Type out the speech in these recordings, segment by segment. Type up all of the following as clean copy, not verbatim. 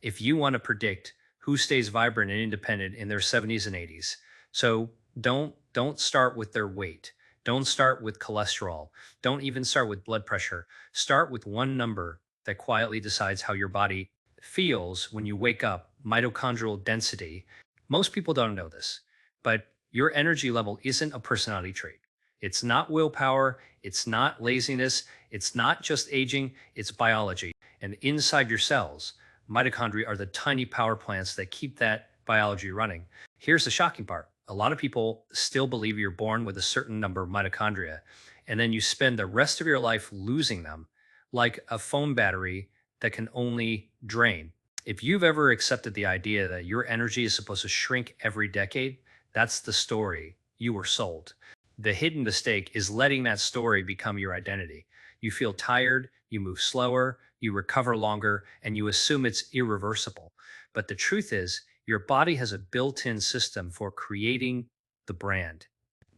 if you want to predict who stays vibrant and independent in their 70s and 80s. So don't start with their weight. Don't start with cholesterol. Don't even start with blood pressure. Start with one number that quietly decides how your body feels when you wake up, mitochondrial density. Most people don't know this, but your energy level isn't a personality trait. It's not willpower, it's not laziness, it's not just aging, it's biology. And inside your cells, mitochondria are the tiny power plants that keep that biology running. Here's the shocking part. A lot of people still believe you're born with a certain number of mitochondria, and then you spend the rest of your life losing them, like a phone battery that can only drain. If you've ever accepted the idea that your energy is supposed to shrink every decade, that's the story you were sold. The hidden mistake is letting that story become your identity. You feel tired, you move slower, you recover longer, and you assume it's irreversible. But the truth is, your body has a built in system for creating the brand.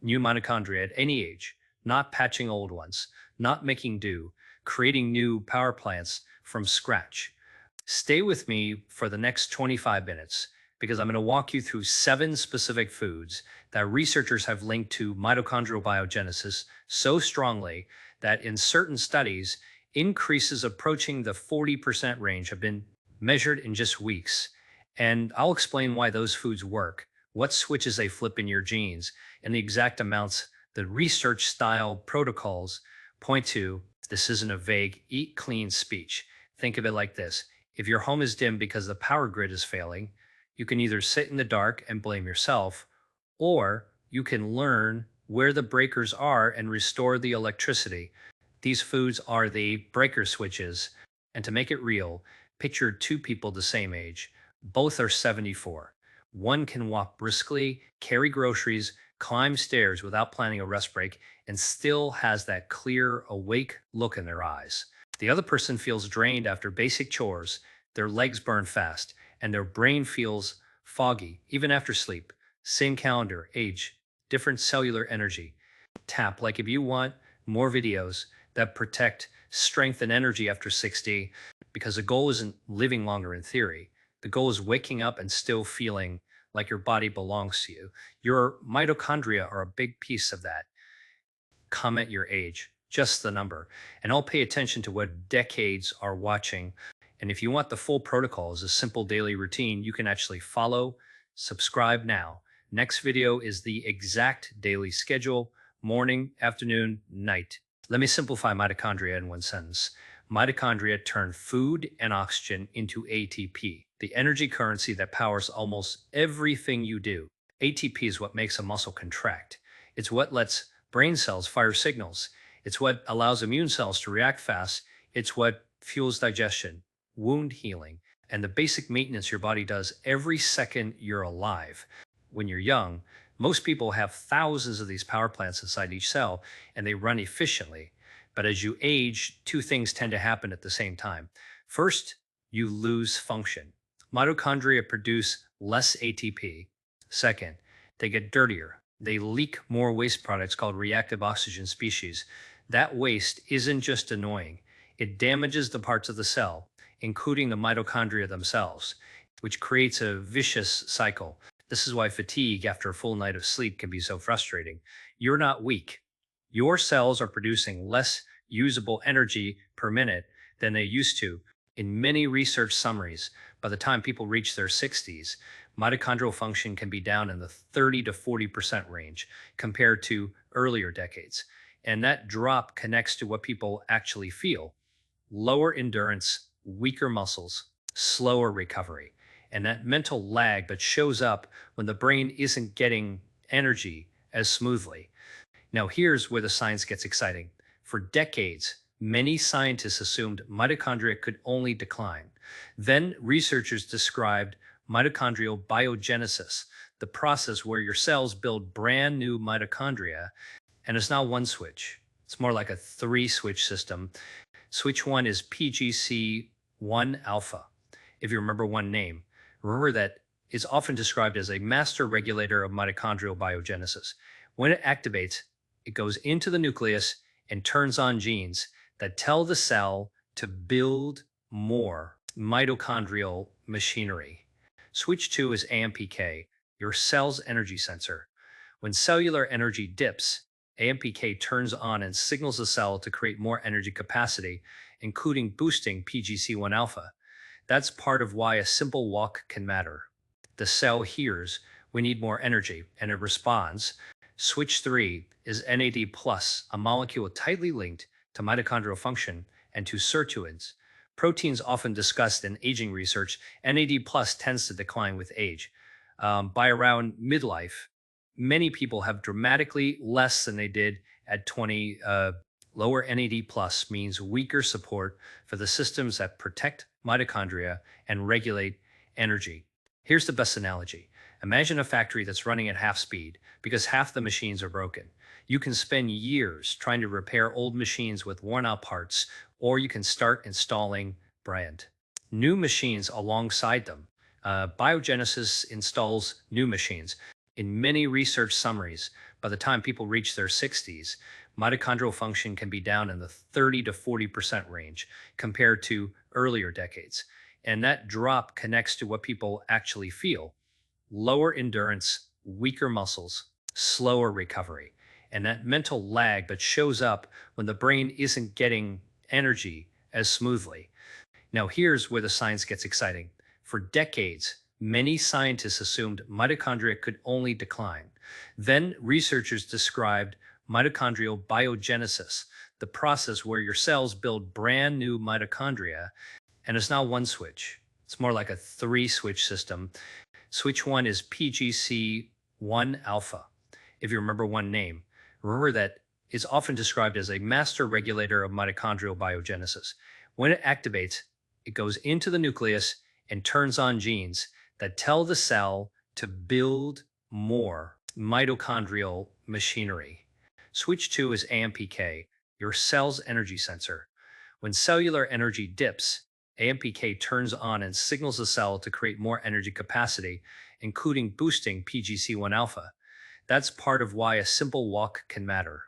New mitochondria at any age, not patching old ones, not making do, creating new power plants from scratch. Stay with me for the next 25 minutes because I'm going to walk you through 7 specific foods that researchers have linked to mitochondrial biogenesis so strongly that in certain studies, increases approaching the 40% range have been measured in just weeks. And I'll explain why those foods work, what switches they flip in your genes, and the exact amounts the research style protocols point to. This isn't a vague eat clean speech. Think of it like this. If your home is dim because the power grid is failing, you can either sit in the dark and blame yourself, or you can learn where the breakers are and restore the electricity. These foods are the breaker switches. And to make it real, picture 2 people the same age. Both are 74. One can walk briskly, carry groceries, climb stairs without planning a rest break, and still has that clear, awake look in their eyes. The other person feels drained after basic chores, their legs burn fast, and their brain feels foggy, even after sleep. Same calendar, age, different cellular energy. Tap like if you want more videos that protect strength and energy after 60, because the goal isn't living longer in theory. The goal is waking up and still feeling like your body belongs to you. Your mitochondria are a big piece of that. Comment your age, just the number, and I'll pay attention to what decades are watching. And if you want the full protocol as a simple daily routine, you can actually follow, subscribe now. Next video is the exact daily schedule, morning, afternoon, night. Let me simplify mitochondria in one sentence. Mitochondria turn food and oxygen into ATP, the energy currency that powers almost everything you do. ATP is what makes a muscle contract. It's what lets brain cells fire signals. It's what allows immune cells to react fast. It's what fuels digestion, wound healing, and the basic maintenance your body does every second you're alive. When you're young, most people have thousands of these power plants inside each cell, and they run efficiently. But as you age, 2 things tend to happen at the same time. First, you lose function. Mitochondria produce less ATP. Second, they get dirtier. They leak more waste products called reactive oxygen species. That waste isn't just annoying, it damages the parts of the cell, including the mitochondria themselves, which creates a vicious cycle. This is why fatigue after a full night of sleep can be so frustrating. You're not weak. Your cells are producing less usable energy per minute than they used to. In many research summaries, by the time people reach their 60s, mitochondrial function can be down in the 30 to 40% range compared to earlier decades. And that drop connects to what people actually feel: lower endurance, weaker muscles, slower recovery. And that mental lag that shows up when the brain isn't getting energy as smoothly. Now, here's where the science gets exciting. For decades, many scientists assumed mitochondria could only decline. Then researchers described mitochondrial biogenesis, the process where your cells build brand new mitochondria, and it's not one switch. It's more like a 3 switch system. Switch 1 is PGC1 alpha. If you remember one name, remember that it's often described as a master regulator of mitochondrial biogenesis. When it activates, it goes into the nucleus and turns on genes that tell the cell to build more mitochondrial machinery. Switch 2 is AMPK, your cell's energy sensor. When cellular energy dips, AMPK turns on and signals the cell to create more energy capacity, including boosting PGC1 alpha. That's part of why a simple walk can matter. The cell hears, we need more energy, and it responds. Switch 3 is NAD+, a molecule tightly linked to mitochondrial function and to sirtuins. Proteins often discussed in aging research, NAD+ tends to decline with age. By around midlife, many people have dramatically less than they did at 20. Lower NAD+ means weaker support for the systems that protect mitochondria and regulate energy. Here's the best analogy. Imagine a factory that's running at half speed because half the machines are broken. You can spend years trying to repair old machines with worn out parts, or you can start installing brand new machines alongside them. Biogenesis installs new machines. In many research summaries, by the time people reach their 60s, mitochondrial function can be down in the 30 to 40% range compared to earlier decades. And that drop connects to what people actually feel: lower endurance, weaker muscles, slower recovery. And that mental lag that shows up when the brain isn't getting energy as smoothly. Now, here's where the science gets exciting. For decades, many scientists assumed mitochondria could only decline. Then, researchers described mitochondrial biogenesis, the process where your cells build brand new mitochondria, and it's not one switch. It's more like a three switch system. Switch 1 is PGC1 alpha. If you remember one name, remember that it's often described as a master regulator of mitochondrial biogenesis. When it activates, it goes into the nucleus and turns on genes that tell the cell to build more mitochondrial machinery. Switch 2 is AMPK, your cell's energy sensor. When cellular energy dips, AMPK turns on and signals the cell to create more energy capacity, including boosting PGC1 alpha. That's part of why a simple walk can matter.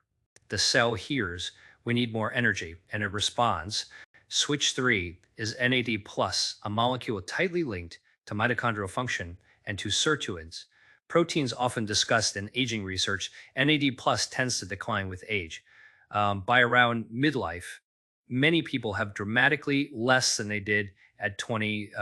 The cell hears, we need more energy, and it responds. Switch 3 is NAD+, a molecule tightly linked to mitochondrial function and to sirtuins. Proteins often discussed in aging research, NAD+ tends to decline with age. By around midlife, many people have dramatically less than they did at 20.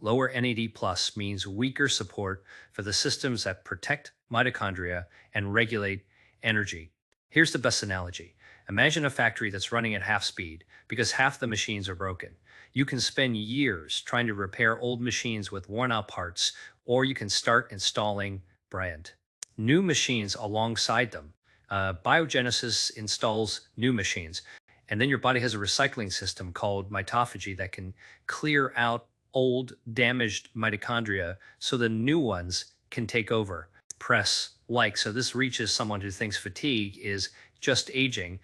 Lower NAD+ means weaker support for the systems that protect mitochondria and regulate energy. Here's the best analogy. Imagine a factory that's running at half speed because half the machines are broken. You can spend years trying to repair old machines with worn out parts, or you can start installing brand new machines alongside them. Biogenesis installs new machines, and then your body has a recycling system called mitophagy that can clear out old, damaged mitochondria so the new ones can take over. Press like. So this reaches someone who thinks fatigue is just aging.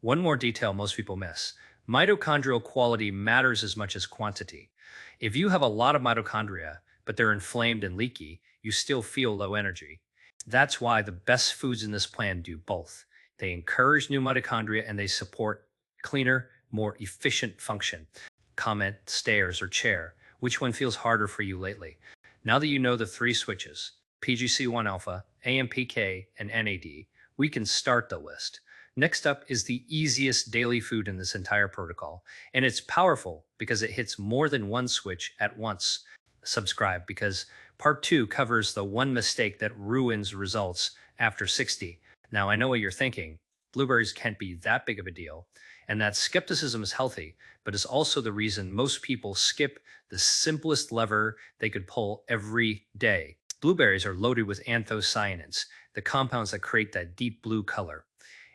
One more detail most people miss. Mitochondrial quality matters as much as quantity. If you have a lot of mitochondria, but they're inflamed and leaky, you still feel low energy. That's why the best foods in this plan do both. They encourage new mitochondria and they support cleaner, more efficient function. Comment, stairs, or chair. Which one feels harder for you lately? Now that you know the three switches, PGC1 alpha, AMPK, and NAD, we can start the list. Next up is the easiest daily food in this entire protocol, and it's powerful because it hits more than one switch at once. Subscribe, because part 2 covers the one mistake that ruins results after 60. Now, I know what you're thinking. Blueberries can't be that big of a deal, and that skepticism is healthy, but is also the reason most people skip the simplest lever they could pull every day. Blueberries are loaded with anthocyanins, the compounds that create that deep blue color.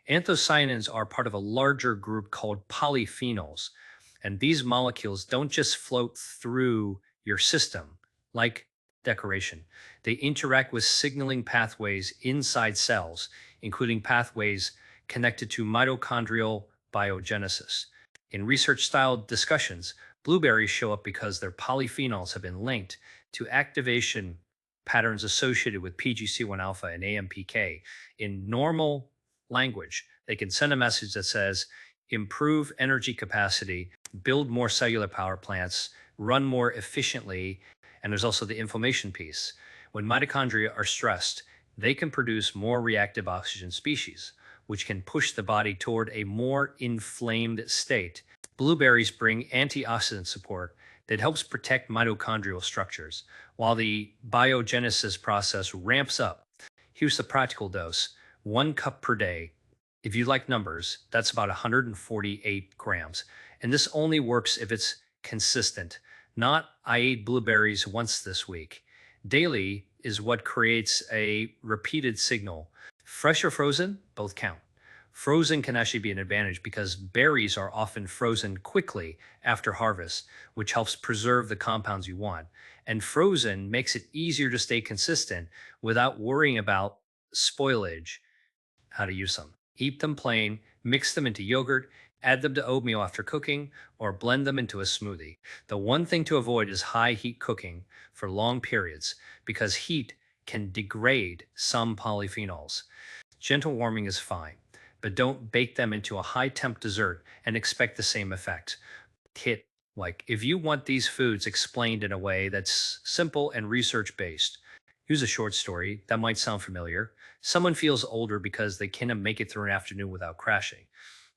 Anthocyanins are part of a larger group called polyphenols, and these molecules don't just float through your system like decoration. They interact with signaling pathways inside cells, including pathways connected to mitochondrial biogenesis. In research-style discussions, blueberries show up because their polyphenols have been linked to activation patterns associated with PGC1 alpha and AMPK. In normal language, they can send a message that says, improve energy capacity, build more cellular power plants, run more efficiently. And there's also the inflammation piece. When mitochondria are stressed, they can produce more reactive oxygen species, which can push the body toward a more inflamed state. Blueberries bring antioxidant support that helps protect mitochondrial structures, while the biogenesis process ramps up. Here's the practical dose: 1 cup per day. If you like numbers, that's about 148 grams. And this only works if it's consistent, not I ate blueberries once this week. Daily is what creates a repeated signal. Fresh or frozen, both count. Frozen can actually be an advantage because berries are often frozen quickly after harvest, which helps preserve the compounds you want. And frozen makes it easier to stay consistent without worrying about spoilage. How to use them: eat them plain, mix them into yogurt, add them to oatmeal after cooking, or blend them into a smoothie. The one thing to avoid is high heat cooking for long periods because heat can degrade some polyphenols. Gentle warming is fine, but don't bake them into a high temp dessert and expect the same effect. Hit like if you want these foods explained in a way that's simple and research based. Here's a short story that might sound familiar. Someone feels older because they cannot make it through an afternoon without crashing.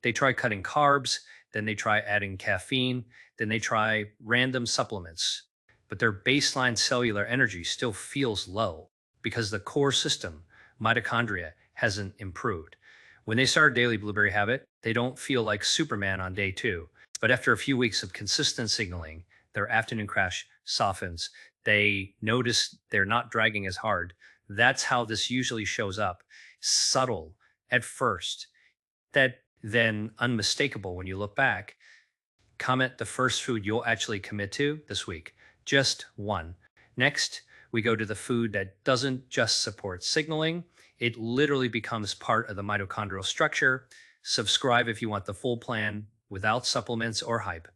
They try cutting carbs, then they try adding caffeine, then they try random supplements. But their baseline cellular energy still feels low because the core system, mitochondria, hasn't improved. When they start a daily blueberry habit, they don't feel like Superman on day two. But after a few weeks of consistent signaling, their afternoon crash softens. They notice they're not dragging as hard. That's how this usually shows up. Subtle at first, that then unmistakable when you look back. Comment the first food you'll actually commit to this week. Just one. Next, we go to the food that doesn't just support signaling, it literally becomes part of the mitochondrial structure. Subscribe if you want the full plan without supplements or hype.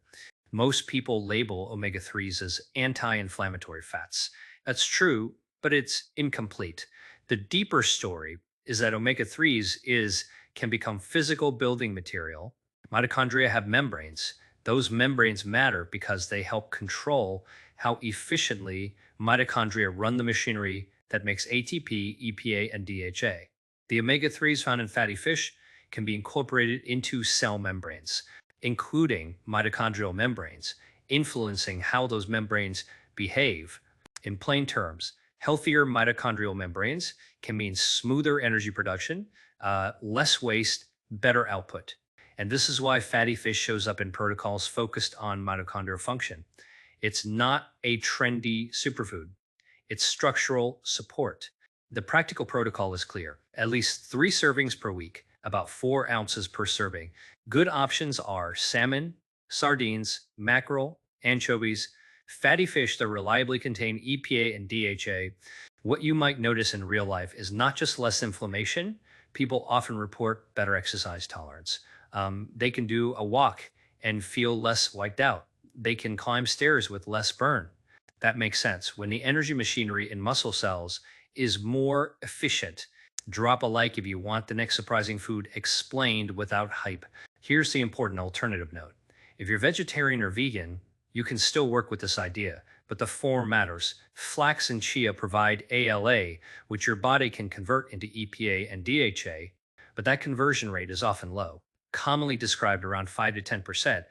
Most people label omega 3s as anti inflammatory fats. That's true, but it's incomplete. The deeper story is that omega 3s can become physical building material. Mitochondria have membranes. Those membranes matter because they help control how efficiently mitochondria run the machinery that makes ATP, EPA, and DHA. The omega 3s found in fatty fish can be incorporated into cell membranes, including mitochondrial membranes, influencing how those membranes behave. In plain terms, healthier mitochondrial membranes can mean smoother energy production, less waste, better output. And this is why fatty fish shows up in protocols focused on mitochondrial function. It's not a trendy superfood, it's structural support. The practical protocol is clear: at least 3 servings per week, about 4 ounces per serving. Good options are salmon, sardines, mackerel, anchovies, fatty fish that reliably contain EPA and DHA. What you might notice in real life is not just less inflammation, people often report better exercise tolerance. They can do a walk and feel less wiped out. They can climb stairs with less burn. That makes sense. When the energy machinery in muscle cells is more efficient. Drop a like if you want the next surprising food explained without hype. Here's the important alternative note: if you're vegetarian or vegan, you can still work with this idea, but the form matters. Flax and chia provide ALA, which your body can convert into EPA and DHA, but that conversion rate is often low, commonly described around 5 to 10%.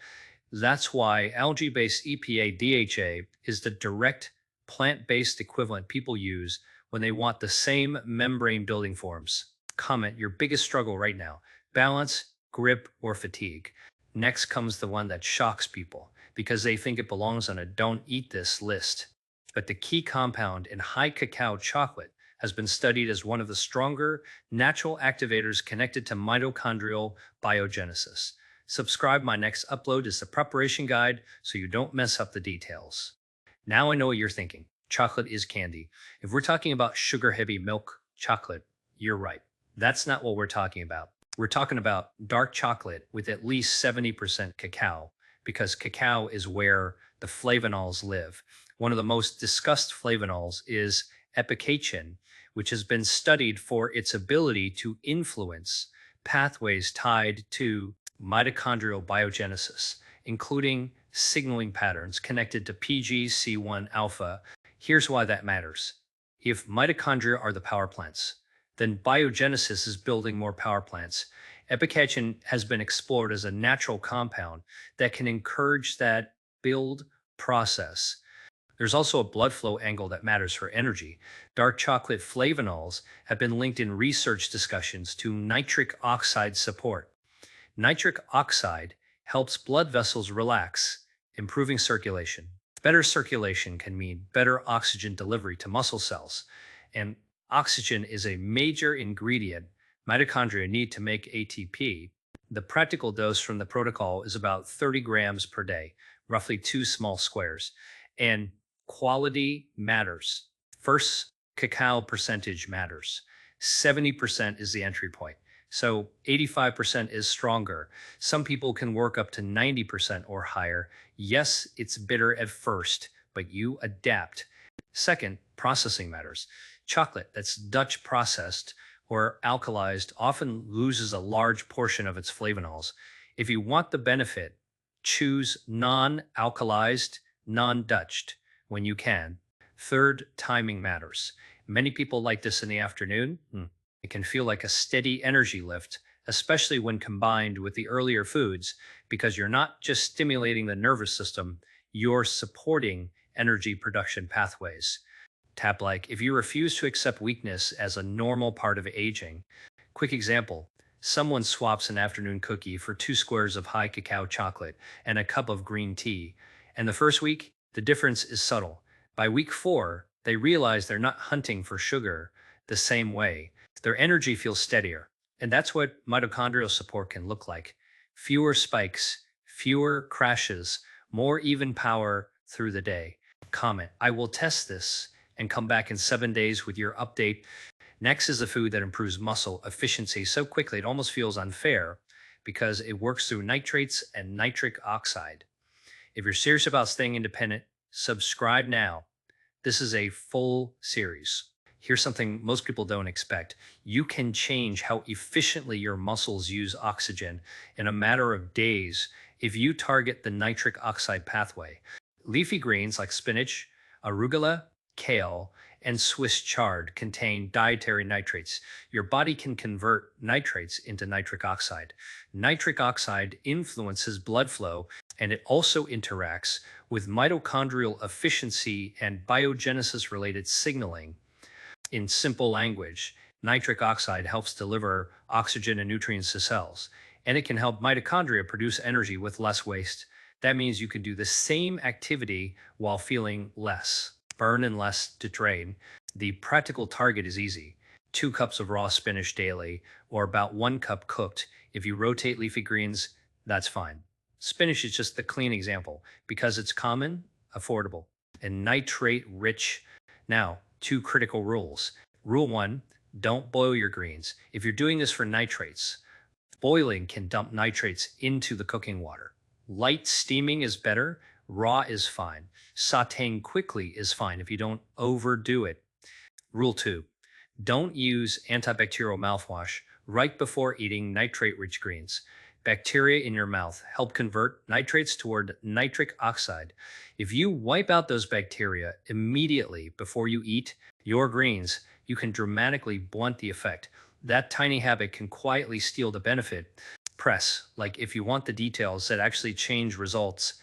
That's why algae-based EPA DHA is the direct plant-based equivalent people use when they want the same membrane building forms. Comment your biggest struggle right now: balance, grip, or fatigue. Next comes the one that shocks people because they think it belongs on a don't eat this list. But the key compound in high cacao chocolate has been studied as one of the stronger natural activators connected to mitochondrial biogenesis. Subscribe. My next upload is the preparation guide so you don't mess up the details. Now I know what you're thinking. Chocolate is candy. If we're talking about sugar-heavy milk chocolate, you're right. That's not what we're talking about. We're talking about dark chocolate with at least 70% cacao, because cacao is where the flavonols live. One of the most discussed flavonols is epicachin, which has been studied for its ability to influence pathways tied to mitochondrial biogenesis, including signaling patterns connected to PGC1 alpha. Here's why that matters. If mitochondria are the power plants, then biogenesis is building more power plants. Epicachin has been explored as a natural compound that can encourage that build process. There's also a blood flow angle that matters for energy. Dark chocolate flavonols have been linked in research discussions to nitric oxide support. Nitric oxide helps blood vessels relax, improving circulation. Better circulation can mean better oxygen delivery to muscle cells, and oxygen is a major ingredient mitochondria need to make ATP. The practical dose from the protocol is about 30 grams per day, roughly 2 small squares. And quality matters. First, cacao percentage matters. 70% is the entry point. So 85% is stronger. Some people can work up to 90% or higher. Yes, it's bitter at first, but you adapt. Second, processing matters. Chocolate that's Dutch processed or alkalized often loses a large portion of its flavonols. If you want the benefit, choose non-alkalized, non-Dutched when you can. Third, timing matters. Many people like this in the afternoon. It can feel like a steady energy lift, especially when combined with the earlier foods, because you're not just stimulating the nervous system, you're supporting energy production pathways. Tap like if you refuse to accept weakness as a normal part of aging. Quick example. Someone swaps an afternoon cookie for 2 squares of high cacao chocolate and a cup of green tea. And the first week, the difference is subtle. By week 4, they realize they're not hunting for sugar the same way. Their energy feels steadier. And that's what mitochondrial support can look like. Fewer spikes, fewer crashes, more even power through the day. Comment, I will test this and come back in 7 days with your update. Next is a food that improves muscle efficiency so quickly it almost feels unfair because it works through nitrates and nitric oxide. If you're serious about staying independent, subscribe now. This is a full series. Here's something most people don't expect. You can change how efficiently your muscles use oxygen in a matter of days if you target the nitric oxide pathway. Leafy greens like spinach, arugula, kale, and Swiss chard contain dietary nitrates. Your body can convert nitrates into nitric oxide. Nitric oxide influences blood flow, and it also interacts with mitochondrial efficiency and biogenesis related signaling. In simple language, nitric oxide helps deliver oxygen and nutrients to cells, and it can help mitochondria produce energy with less waste. That means you can do the same activity while feeling less, burn and less to drain. The practical target is easy. 2 cups of raw spinach daily, or about 1 cup cooked. If you rotate leafy greens, that's fine. Spinach is just the clean example because it's common, affordable, and nitrate rich. Now, 2 critical rules. Rule 1, don't boil your greens. If you're doing this for nitrates, boiling can dump nitrates into the cooking water. Light steaming is better, raw is fine. Sauteing quickly is fine if you don't overdo it. Rule 2, don't use antibacterial mouthwash right before eating nitrate-rich greens. Bacteria in your mouth help convert nitrates toward nitric oxide. If you wipe out those bacteria immediately before you eat your greens, you can dramatically blunt the effect. That tiny habit can quietly steal the benefit. Press, like if you want the details that actually change results.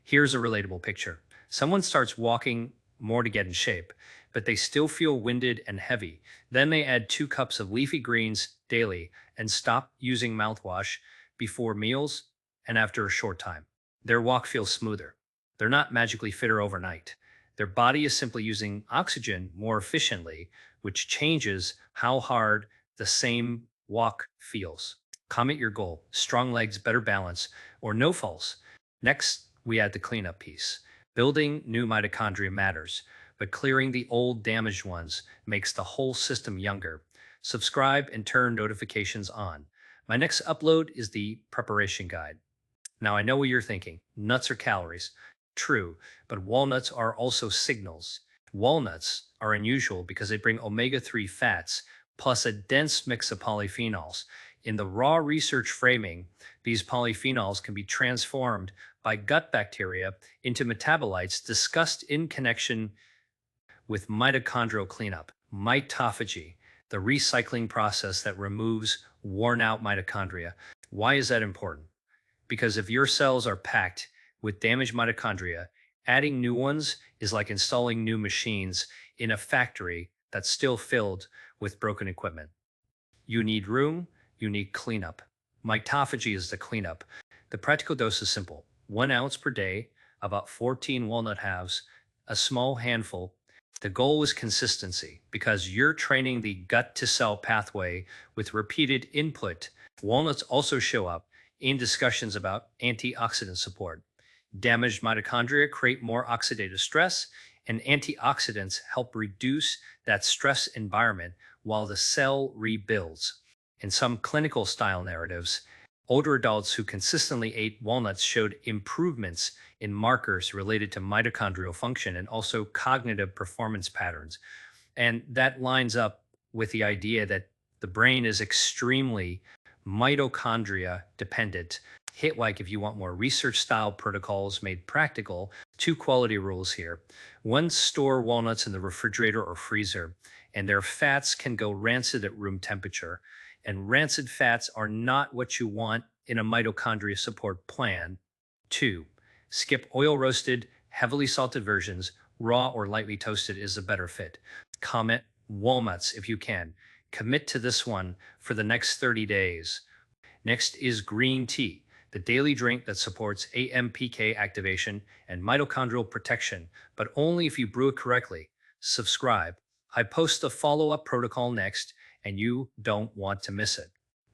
Here's a relatable picture. Someone starts walking more to get in shape, but they still feel winded and heavy. Then they add 2 cups of leafy greens daily and stop using mouthwash before meals and after a short time. Their walk feels smoother. They're not magically fitter overnight. Their body is simply using oxygen more efficiently, which changes how hard the same walk feels. Comment your goal, strong legs, better balance, or no falls. Next, we add the cleanup piece. Building new mitochondria matters, but clearing the old damaged ones makes the whole system younger. Subscribe and turn notifications on. My next upload is the preparation guide. Now I know what you're thinking, nuts are calories. True, but walnuts are also signals. Walnuts are unusual because they bring omega-3 fats plus a dense mix of polyphenols. In the raw research framing, these polyphenols can be transformed by gut bacteria into metabolites discussed in connection with mitochondrial cleanup, mitophagy, the recycling process that removes worn out mitochondria. Why is that important? Because if your cells are packed with damaged mitochondria, adding new ones is like installing new machines in a factory that's still filled with broken equipment. You need room, you need cleanup. Mitophagy is the cleanup. The practical dose is simple: 1 ounce per day, about 14 walnut halves, a small handful. The goal is consistency because you're training the gut to cell pathway with repeated input. Walnuts also show up in discussions about antioxidant support. Damaged mitochondria create more oxidative stress, and antioxidants help reduce that stress environment while the cell rebuilds. In some clinical style narratives, older adults who consistently ate walnuts showed improvements in markers related to mitochondrial function and also cognitive performance patterns. And that lines up with the idea that the brain is extremely mitochondria dependent. Hit like if you want more research style protocols made practical. Two quality rules here. One, store walnuts in the refrigerator or freezer, and their fats can go rancid at room temperature. And rancid fats are not what you want in a mitochondria support plan. Two, skip oil roasted, heavily salted versions. Raw or lightly toasted is a better fit. Comment walnuts if you can. Commit to this one for the next 30 days. Next is green tea, the daily drink that supports AMPK activation and mitochondrial protection, but only if you brew it correctly. Subscribe. I post the follow up protocol next, and you don't want to miss it.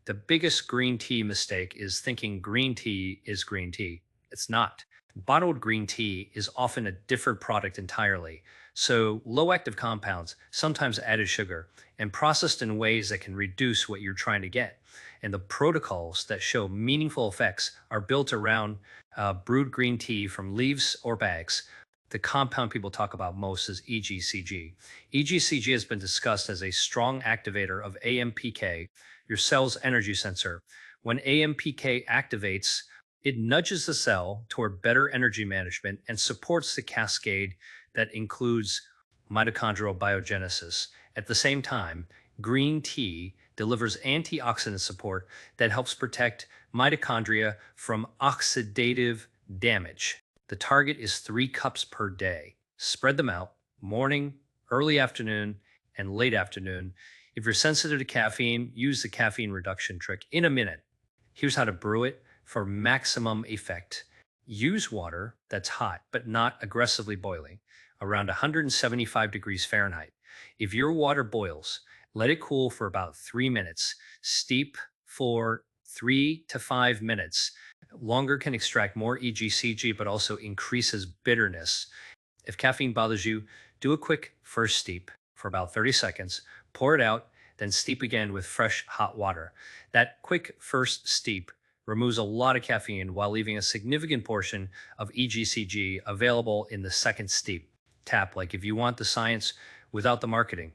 The biggest green tea mistake is thinking green tea is green tea. It's not. Bottled green tea is often a different product entirely. So, low active compounds, sometimes added sugar, and processed in ways that can reduce what you're trying to get. And the protocols that show meaningful effects are built around brewed green tea from leaves or bags. The compound people talk about most is EGCG. EGCG has been discussed as a strong activator of AMPK, your cell's energy sensor. When AMPK activates, it nudges the cell toward better energy management and supports the cascade that includes mitochondrial biogenesis. At the same time, green tea delivers antioxidant support that helps protect mitochondria from oxidative damage. The target is 3 cups per day. Spread them out morning, early afternoon, and late afternoon. If you're sensitive to caffeine, use the caffeine reduction trick in a minute. Here's how to brew it for maximum effect. Use water that's hot but not aggressively boiling, around 175 degrees Fahrenheit. If your water boils, let it cool for about 3 minutes. Steep for 3 to 5 minutes. Longer can extract more EGCG but also increases bitterness. If caffeine bothers you, do a quick first steep for about 30 seconds, pour it out, then steep again with fresh hot water. That quick first steep removes a lot of caffeine while leaving a significant portion of EGCG available in the second steep. Tap like if you want the science without the marketing.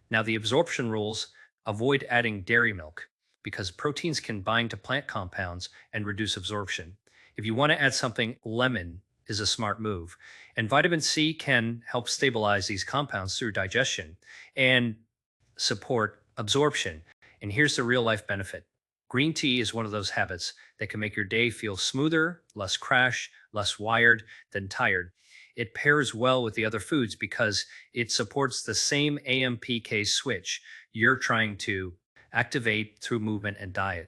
Now, the absorption rules: avoid adding dairy milk because proteins can bind to plant compounds and reduce absorption. If you want to add something, lemon is a smart move. And vitamin C can help stabilize these compounds through digestion and support absorption. And here's the real life benefit: green tea is one of those habits that can make your day feel smoother, less crash, less wired than tired. It pairs well with the other foods because it supports the same AMPK switch you're trying to activate through movement and diet.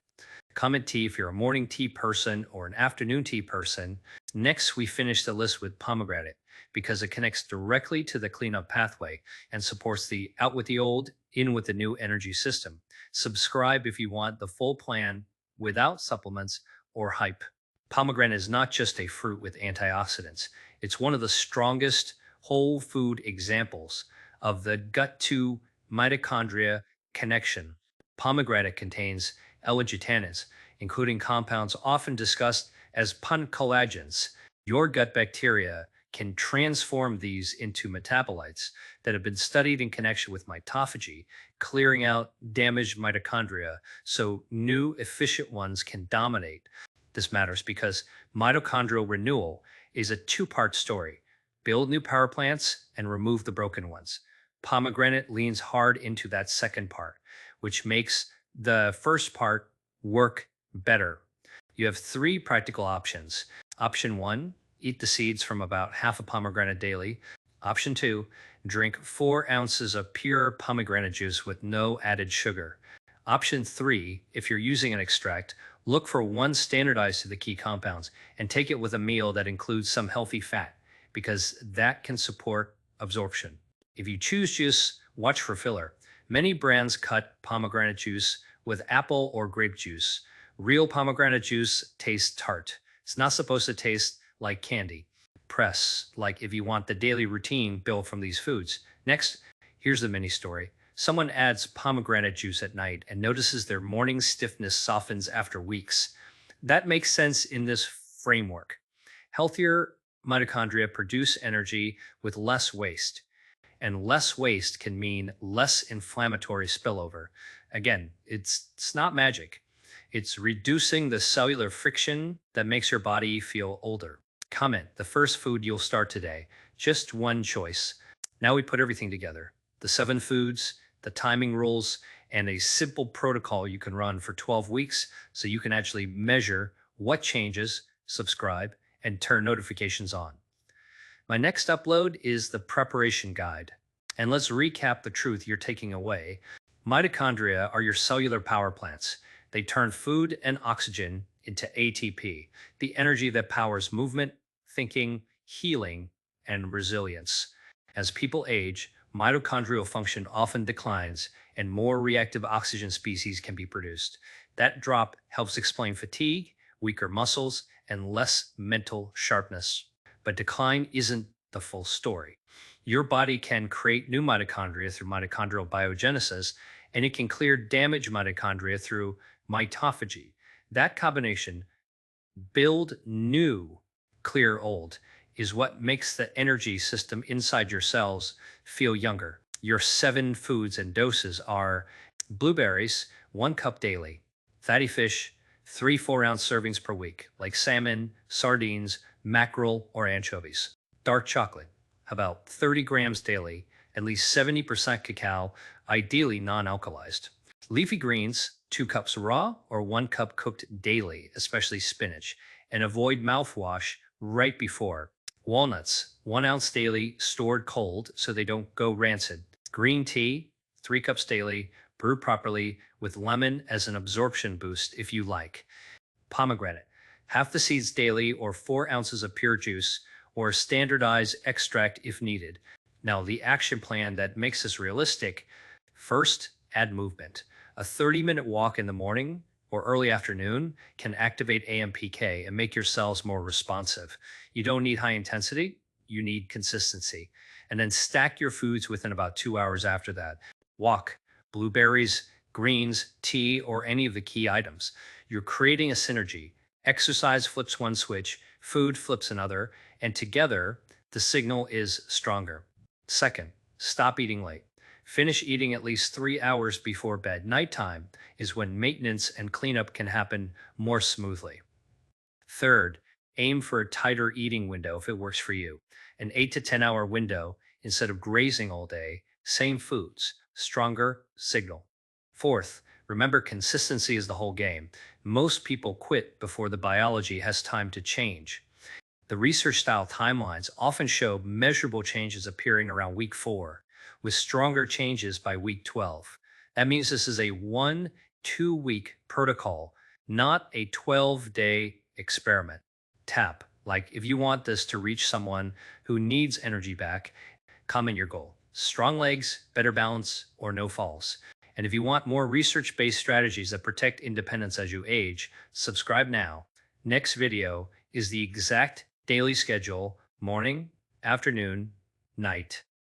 Comment tea if you're a morning tea person or an afternoon tea person. Next, we finish the list with pomegranate because it connects directly to the cleanup pathway and supports the out with the old, in with the new energy system. Subscribe if you want the full plan without supplements or hype. Pomegranate is not just a fruit with antioxidants, it's one of the strongest whole food examples of the gut to mitochondria connection. Pomegranate contains L-glutamins, including compounds often discussed as pancollagens. Your gut bacteria can transform these into metabolites that have been studied in connection with mitophagy, clearing out damaged mitochondria so new efficient ones can dominate. This matters because mitochondrial renewal is a two-part story. Build new power plants and remove the broken ones. Pomegranate leans hard into that second part, which makes the first part work better. You have three practical options. Option one, eat the seeds from about half a pomegranate daily. Option two, drink 4 ounces of pure pomegranate juice with no added sugar. Option three, if you're using an extract, look for one standardized to the key compounds and take it with a meal that includes some healthy fat because that can support absorption. If you choose juice, watch for filler. Many brands cut pomegranate juice with apple or grape juice. Real pomegranate juice tastes tart. It's not supposed to taste like candy. Press, like if you want the daily routine built from these foods. Next, here's the mini story. Someone adds pomegranate juice at night and notices their morning stiffness softens after weeks. That makes sense in this framework. Healthier mitochondria produce energy with less waste, and less waste can mean less inflammatory spillover. Again, it's not magic. It's reducing the cellular friction that makes your body feel older. Comment the first food you'll start today. Just one choice. Now we put everything together. The 7 foods, the timing rules, and a simple protocol you can run for 12 weeks so you can actually measure what changes, subscribe, and turn notifications on. My next upload is the preparation guide. And let's recap the truth you're taking away. Mitochondria are your cellular power plants. They turn food and oxygen into ATP, the energy that powers movement, thinking, healing, and resilience. As people age, mitochondrial function often declines and more reactive oxygen species can be produced. That drop helps explain fatigue, weaker muscles, and less mental sharpness. But decline isn't the full story. Your body can create new mitochondria through mitochondrial biogenesis, and it can clear damaged mitochondria through mitophagy. That combination, build new, clear old, is what makes the energy system inside your cells feel younger. Your 7 foods and doses are blueberries, 1 cup daily, fatty fish, 3 4-ounce servings per week, like salmon, sardines, mackerel, or anchovies. Dark chocolate, about 30 grams daily, at least 70% cacao, ideally non-alkalized. Leafy greens, 2 cups raw or 1 cup cooked daily, especially spinach, and avoid mouthwash right before. Walnuts, 1 ounce daily, stored cold so they don't go rancid. Green tea, 3 cups daily, brewed properly with lemon as an absorption boost if you like. Pomegranate, half the seeds daily or 4 ounces of pure juice or standardized extract if needed. Now, the action plan that makes this realistic: first, add movement. A 30-minute walk in the morning or early afternoon can activate AMPK and make your cells more responsive. You don't need high intensity, you need consistency. And then stack your foods within about 2 hours after that. Walk, blueberries, greens, tea, or any of the key items. You're creating a synergy. Exercise flips one switch, food flips another, and together, the signal is stronger. Second, stop eating late. Finish eating at least 3 hours before bed. Nighttime is when maintenance and cleanup can happen more smoothly. Third, aim for a tighter eating window if it works for you. An 8 to 10 hour window instead of grazing all day. Same foods, stronger signal. Fourth, remember consistency is the whole game. Most people quit before the biology has time to change. The research style timelines often show measurable changes appearing around week 4, with stronger changes by week 12. That means this is a 1-2 week protocol, not a 12-day experiment. Tap, like if you want this to reach someone who needs energy back, comment your goal. Strong legs, better balance, or no falls. And if you want more research-based strategies that protect independence as you age, subscribe now. Next video is the exact daily schedule: morning, afternoon, night.